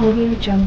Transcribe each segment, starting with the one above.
Audio Jungle.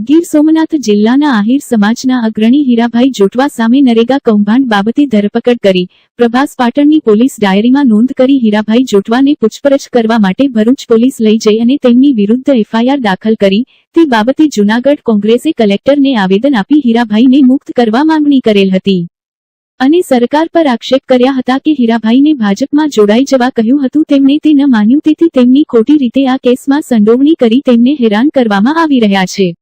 Gir Somnath જિલ્લાના આહિર સમાજના અગ્રણી હીરાભાઈ જોટવા સામે નરેગા કૌભાંડ બાબતે ધરપકડ કરી પ્રભાસ પાટણની પોલીસ ડાયરીમાં નોંધ કરી હીરાભાઈ જોટવાને પૂછપરછ કરવા માટે ભરૂચ પોલીસ લઈ જઈ અને તેમની વિરુદ્ધ એફઆઈઆર દાખલ કરી તે બાબતે જૂનાગઢ કોંગ્રેસે કલેક્ટરને આવેદન આપી હીરાભાઈને મુક્ત કરવા માંગણી કરેલ હતી અને સરકાર પર આક્ષેપ કર્યા હતા કે હીરાભાઈને ભાજપમાં જોડાઈ જવા કહ્યું હતું તેમણે તે ન માન્યું તેથી તેમની ખોટી રીતે આ કેસમાં સંડોવણી કરી તેમને હેરાન કરવામાં આવી રહ્યા છે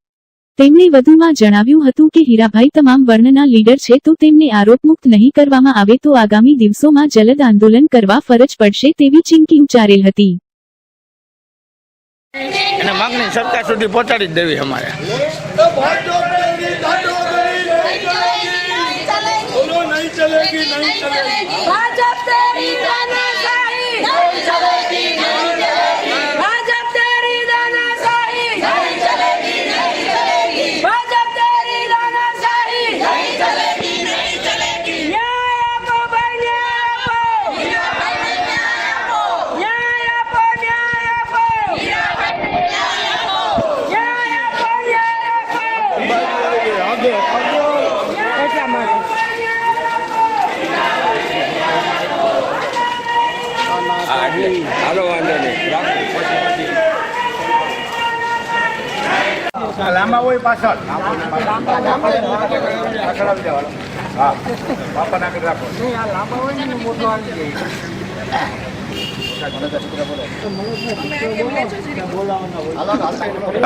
તેમણે વધુમાં જણાવ્યું હતું કે હીરાભાઈ તમામ વર્ણના લીડર છે તો તેમને આરોપમુક્ત નહીં કરવામાં આવે તો આગામી દિવસોમાં જલદ આંદોલન કરવા ફરજ પડશે તેવી ચીમકી ઉચ્ચારેલ હતી અને માંગણી સરકાર સુધી પહોંચાડી જ દેવી અમારે હાલો વાંધો નહીં લાંબા હોય પાછળ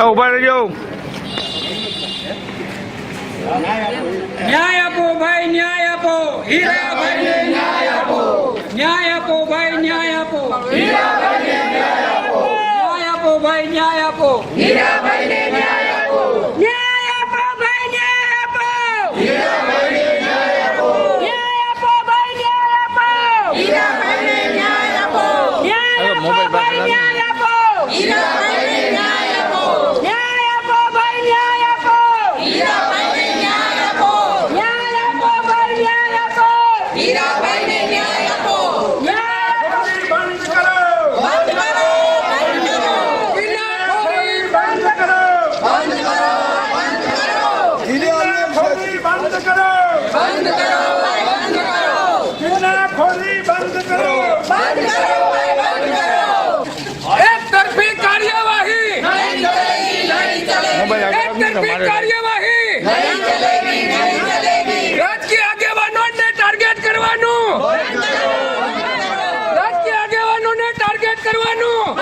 ઉભા રહેજો ન્યાય આપો ભાઈ ન્યાય આપો હીરાભાઈને ન્યાય આપો ન્યાય આપો ભાઈ ન્યાય આપો હીરાભાઈને ન્યાય આપો ન્યાય આપો ભાઈ ન્યાય આપો હીરાભાઈને ન્યાય આપો ન્યાય આપો ભાઈ ન્યાય આપો હીરાભાઈને ન્યાય આપો ન્યાય આપો ભાઈ ન્યાય આપો હીરાભાઈને ન્યાય આપો ન્યાય આપો ભાઈ ન્યાય આપો હીરાભાઈને ન્યાય આપો ન્યાય આપો ભાઈ ન્યાય આપો હીરાભાઈને હીરાભાઈને ન્યાય આપો ન્યાય બંધ કરો બંધ કરો બંધ કરો હીરાખોરી બંધ કરો બંધ કરો બંધ કરો હીરાખોરી બંધ કરો બંધ કરો બંધ કરો હીરાખોરી બંધ કરો બંધ કરો બંધ કરો એક તરફી કાર્યવાહી નહીં ચલેગી નહીં ચલેગી એક તરફી કાર્યવાહી નહીં ચલેગી નહીં ચલેગી રાજકીય આગેવાનોને ટાર્ગેટ કરવાનું રાજકીય આગેવાનોને ટાર્ગેટ કરવાનું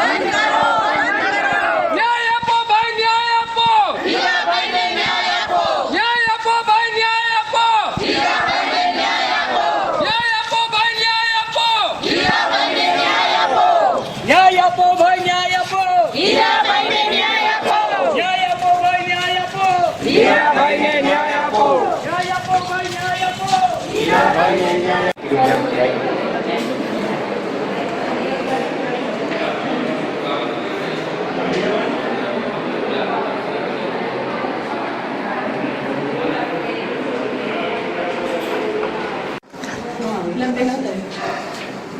ન્યાય આપો ભાઈ ન્યાય આપો હીરાભાઈને ન્યાય આપો ન્યાય આપો ભાઈ ન્યાય આપો હીરાભાઈને ન્યાય આપો ન્યાય આપો ભાઈ ન્યાય આપો હીરાભાઈને ન્યાય આપો ન્યાય આપો ભાઈ ન્યાય આપો હીરાભાઈને ન્યાય આપો ન્યાય આપો ભાઈ ન્યાય આપો હીરાભાઈને ન્યાય આપો ન્યાય આપો ભાઈ ન્યાય આપો હીરાભાઈને ન્યાય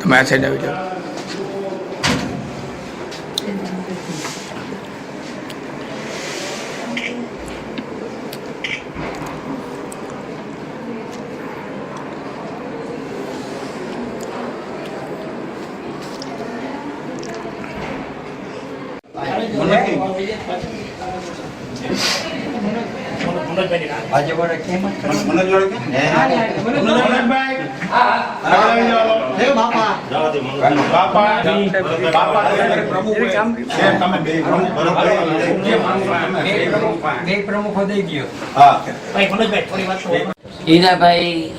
તમે આ સાઈડ આવી જાઓ હીરાભાઈ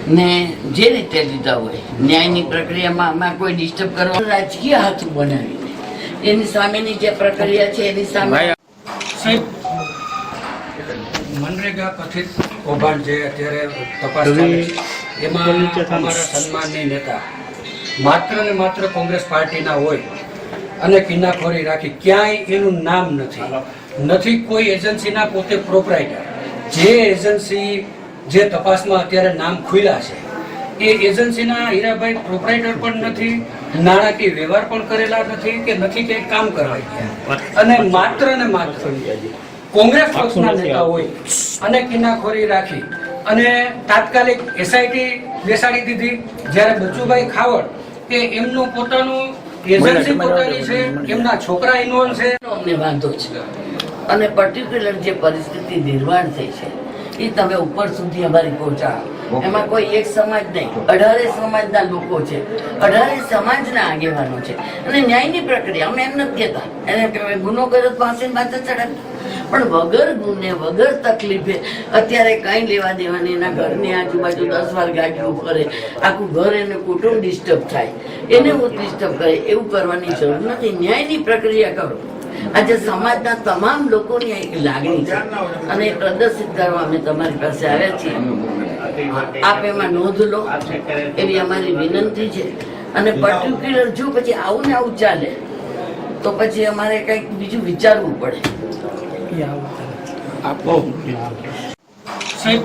ને જે રીતે લીધા હોય ન્યાયની પ્રક્રિયામાં કોઈ ડિસ્ટર્બ કરવા રાજકીય હાથ બનાવીને એની સામેની જે પ્રક્રિયા છે એની સામે ભાઈ સાહેબ, મનરેગા કથિત કૌભાંડ જે અત્યારે તપાસ ચાલે છે, એમાં અમારા સન્માનની નેતા માત્ર ને માત્ર કોંગ્રેસ પાર્ટીના હોય અને કિન્નાખોરી રાખી ક્યાંય એનું નામ નથી કોઈ એજન્સીના પોતે પ્રોપરાઇટર. જે એજન્સી જે તપાસમાં અત્યારે નામ ખુલ્યા છે એ એજન્સીના હીરાભાઈ પ્રોપરાઇટર પણ નથી, નાણાકીય વ્યવહાર પણ કરેલા નથી કે નથી કે કામ કરવાઈ ગયા, અને માત્ર ને માત્ર કોંગ્રેસ પક્ષના નેતા હોય અને કિન્નાખોરી રાખી અને તાત્કાલિક એસઆઈટી બેસાડી દીધી. જ્યારે બચુભાઈ ખાવડ કે એમનું પોતાનું એજન્સી પોતાની છે, એમના છોકરા ઇન્વોલ્વ છે. અમને વાંધો છે અને પર્ટિક્યુલર જે પરિસ્થિતિ નિર્માણ થઈ છે એ તમે ઉપર સુધી અમારી પહોંચાડો. એમાં કોઈ એક સમાજ નહીં, 18 સમાજના લોકો છે, 18 સમાજના આગેવાનો છે અને ન્યાયની પ્રક્રિયા અમે એમ નથી કહેતા એને ગુનો કર્યો તો ફાંસીની માથે ચડાવે, પણ વગર ગુને વગર તકલીફે અત્યારે કઈ લેવા દેવાની, એના ઘરની આજુબાજુ 10 વાર ગાડીઓ ફરે, આખું ઘર એને કુટુંબ ડિસ્ટર્બ થાય, એને હું ડિસ્ટર્બ કરે એવું કરવાની જરૂર નથી. ન્યાયની પ્રક્રિયા કરો. આજે સમાજના તમામ લોકોની એક લાગણી છે અને એ પ્રદર્શિત કરવા અમે તમારી પાસે આવ્યા છીએ. આપ એમાં નોંધ લો એવી અમારી વિનંતી છે. અને પર્ટિક્યુલર જો પછી આવું ને આવું ચાલે તો પછી અમારે કંઈક બીજું વિચારવું પડે. સાહેબ,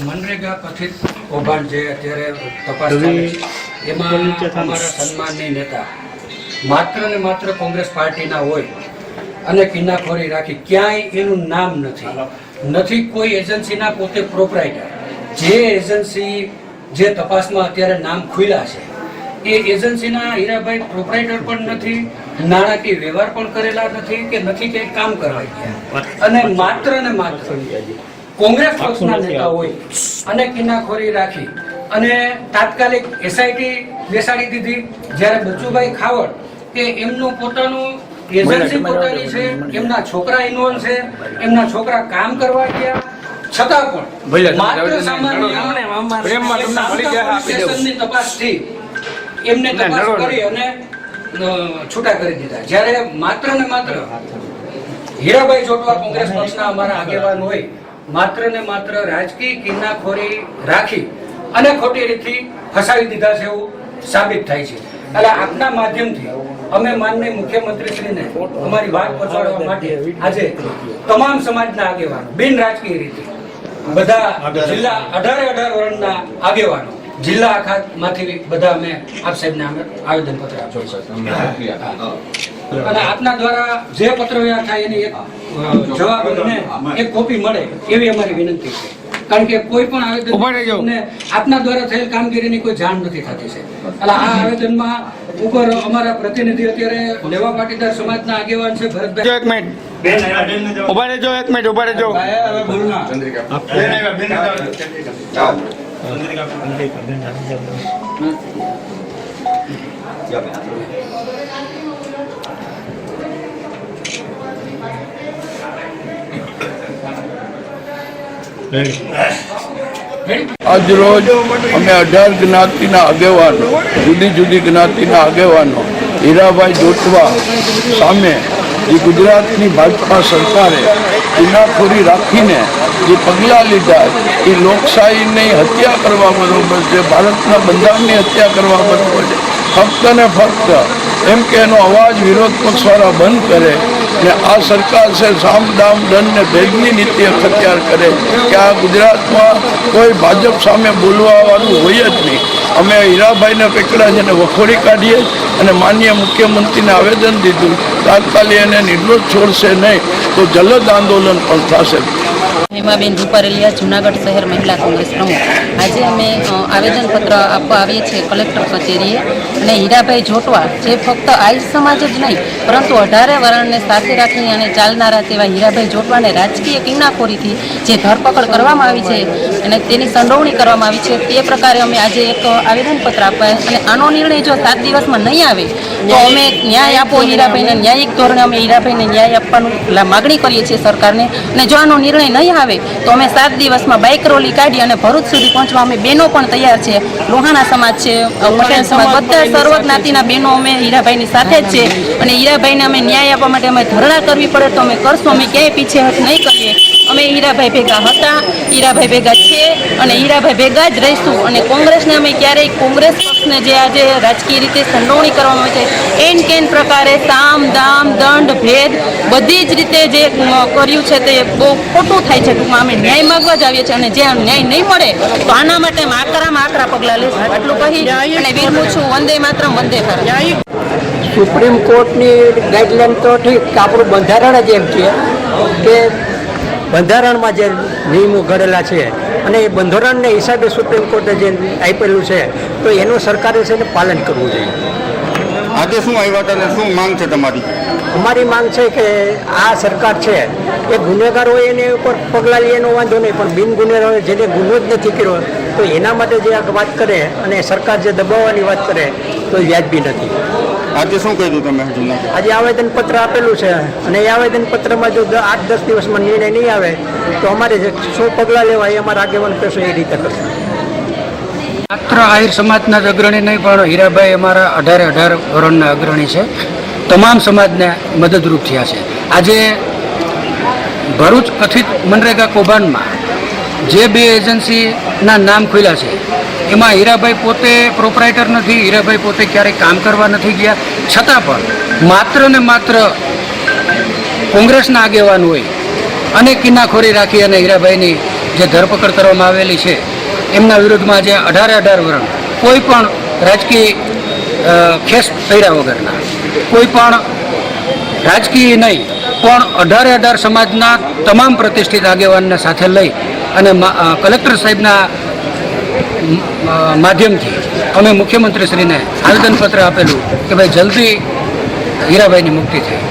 મનરેગા કથિત કૌભાંડ જે અત્યારે તપાસ ચાલે છે, એમાં અમારા સન્માનની નેતા માત્ર ને માત્ર કોંગ્રેસ પાર્ટીના હોય અને કિન્નાખોરી રાખી ક્યાંય એનું નામ નથી કોઈ એજન્સીના પોતે પ્રોપરાઇટર. જે એજન્સી જે તપાસમાં અત્યારે નામ ખુલ્યા છે એ એજન્સીના હીરાભાઈ પ્રોપરાઇટર પણ નથી, નાણાકીય વ્યવહાર પણ કરેલા નથી કે નથી કે કામ કરવાઈ ગયા, અને માત્ર ને માત્ર કોંગ્રેસ પક્ષના નેતા હોય અને કિન્નાખોરી રાખી અને તાત્કાલિક એસઆઈટી બેસાડી દીધી. જ્યારે બચુભાઈ ખાવડ કે એમનું પોતાનું એજન્સી પોતાની છે, એમના છોકરા ઇન્વોલ્વ છે, એમના છોકરા કામ કરવા ગયા, છતાં પણ માત્ર સામાન્ય તપાસથી એમને તપાસ કરી અને છૂટા કરી દીધા. જ્યારે માત્ર ને માત્ર હીરાભાઈ જોટવા કોંગ્રેસ પક્ષના અમારા આગેવાન હોય, માત્ર ને માત્ર રાજકીય કિન્નાખોરી રાખી અને ખોટી રીતથી ફસાવી દીધા છે એવું સાબિત થાય છે. એટલે આપના માધ્યમથી અમે માનનીય મુખ્યમંત્રીશ્રીને અમારી વાત પહોંચાડવા માટે આજે તમામ સમાજના આગેવાનો બિન રાજકીય રીતે બધા જિલ્લા 18 વર્ણના આગેવાનો જિલ્લા આખામાંથી બધા અમે આપ સાહેબને આવેદન પત્ર આપ્યું અને આપના દ્વારા જે પત્ર વ્યવહાર થાય એની એક જવાબ અને એક કોપી મળે એવી અમારી વિનંતી છે. કારણ કે કોઈ પણ આવેદન આપના દ્વારા થયેલ કામગીરીની કોઈ જાણ નથી થતી છે. એટલે આ આવેદનમાં ઉપર અમારા પ્રતિનિધિ અત્યારે લેવા પાટીદાર સમાજના આગેવાન છે ભરતભાઈ. એક મિનિટ ઉભા રહેજો, એક મિનિટ ઉભા રહેજો. આજ રોજ અમે 18 જ્ઞાતિના આગેવાનો, જુદી જુદી જ્ઞાતિના આગેવાનો હીરાભાઈ જોટવા સામે જે ગુજરાતની ભાજપા સરકારે કિન્નાખોરી રાખીને જે પગલાં લીધા એ લોકશાહીની હત્યા કરવા બરોબર છે, ભારતના બંધારણની હત્યા કરવા બરોબર છે. ફક્ત ને ફક્ત એમ કે એનો અવાજ વિરોધ પક્ષવાળા બંધ કરે ને આ સરકાર છે સામ દામ દંડ ને ભેદની નીતિ અખત્યાર કરે કે આ ગુજરાતમાં કોઈ ભાજપ સામે બોલવાવાળું હોય જ નહીં. અમે હીરાભાઈને પકડ્યા છે ને વખોડી કાઢીએ અને માનનીય મુખ્યમંત્રીને આવેદન દીધું તાત્કાલિક એને નિર્દોષ છોડશે નહીં તો જલદ આંદોલન પણ થશે. હેમાબેન રૂપારેલિયા, જૂનાગઢ શહેર મહિલા કોંગ્રેસ પ્રમુખ. આજે અમે આવેદનપત્ર આપવા આવીએ છીએ કલેક્ટર કચેરીએ અને હીરાભાઈ જોટવા જે ફક્ત આહિર સમાજ જ નહીં પરંતુ 18 વર્ણને સાથે રાખીને અને ચાલનારા તેવા હીરાભાઈ જોટવાને રાજકીય કિન્નાખોરીથી જે ધરપકડ કરવામાં આવી છે અને તેની સંડોવણી કરવામાં આવી છે તે પ્રકારે અમે આજે એક આવેદનપત્ર આપવા અને આનો નિર્ણય જો 7 દિવસમાં નહીં આવે તો અમે ન્યાય આપો હીરાભાઈને, ન્યાયિક ધોરણે અમે હીરાભાઈને ન્યાય આપવાનું માગણી કરીએ છીએ સરકારને. અને જો આનો નિર્ણય નહીં આવે તો અમે 7 દિવસમાં બાઇક રોલી કાઢી અને ભરૂચ સુધી પહોંચવા અમે બહેનો પણ તૈયાર છે. લોહાણા સમાજ છે, પટેલ સમાજ, બધા સર્વ જ્ઞાતિના બહેનો અમે હીરાભાઈની સાથે જ છે અને હીરાભાઈને અમે ન્યાય આપવા માટે અમે ધરણા કરવી પડે તો અમે કરશું. અમે ક્યાંય પીછેહટ નહીં કરીએ. અમે હીરાભાઈ ભેગા હતા, હીરાભાઈ ભેગા છે અને હીરાભાઈ ભેગા જ રહીશું. અને કોંગ્રેસને અમે ક્યારેય કોંગ્રેસ પક્ષને જે આજે રાજકીય રીતે સંડોવણી કરવામાં આવે છે એન કેન પ્રકારે સામ દામ દંડ ભેદ બધી જ રીતે જે કર્યું છે તે બહુ ખોટું થાય છે. ટૂંકમાં અમે ન્યાય માગવા જ આવીએ છીએ અને જે ન્યાય નહીં મળે તો આના માટે અમે આકરામાં આકરા પગલાં લઈશું. આટલું કહી અને વિરમું છું. વંદે માતરમ, વંદે ભારત. સુપ્રીમ કોર્ટની ગાઈડલાઈન તો ઠીક, આપણું બંધારણ જ એમ છે કે બંધારણમાં જે નિયમો ઘડેલા છે અને એ બંધારણને હિસાબે સુપ્રીમ કોર્ટે જે આપેલું છે તો એનું સરકારે છે ને પાલન કરવું જોઈએ. આજે શું આવ્યા હતા અને શું માંગ છે તમારી? અમારી માંગ છે કે આ સરકાર છે એ ગુનેગાર હોય એની ઉપર પગલાં લે એનો વાંધો નહીં, પણ બિન ગુનેગાર હોય જેને ગુનો જ નથી કર્યો તો એના માટે જે આ વાત કરે અને સરકાર જે દબાવવાની વાત કરે તો વ્યાજબી નથી. આજે શું કહ્યું તમે? આજે આવેદનપત્ર આપેલું છે અને એ આવેદનપત્રમાં જો 8-10 દિવસમાં નિર્ણય નહીં આવે તો અમારે જે શું પગલાં લેવા એ અમારા આગેવાન કહેશો એ રીતે કરશે. માત્ર આહિર સમાજના જ અગ્રણી નહીં પણ હીરાભાઈ અમારા 18 વરણના અગ્રણી છે. તમામ સમાજને મદદરૂપ થયા છે. આજે ભરૂચ કથિત મનરેગા કૌભાંડમાં જે 2 એજન્સીના નામ ખુલ્યા છે એમાં હીરાભાઈ પોતે પ્રોપરાઇટર નથી, હીરાભાઈ પોતે ક્યારેય કામ કરવા નથી ગયા, છતાં પણ માત્ર ને માત્ર કોંગ્રેસના આગેવાન હોય અને કિનાખોરી રાખી અને હીરાભાઈની જે ધરપકડ કરવામાં આવેલી છે એમના વિરુદ્ધમાં જે 18 વરણ કોઈ પણ રાજકીય ખેસ કર્યા વગરના, કોઈ પણ રાજકીય નહીં પણ 18 સમાજના તમામ પ્રતિષ્ઠિત આગેવાનને સાથે લઈ અને કલેક્ટર સાહેબના માધ્યમથી અમે મુખ્યમંત્રીશ્રીને આવેદનપત્ર આપેલું કે ભાઈ જલ્દી હીરાભાઈની મુક્તિ થાય.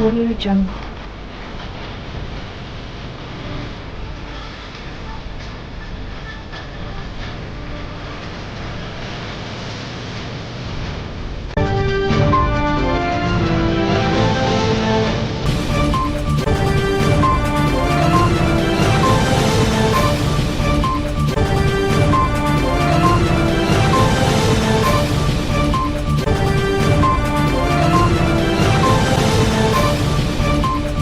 Audio Jungle.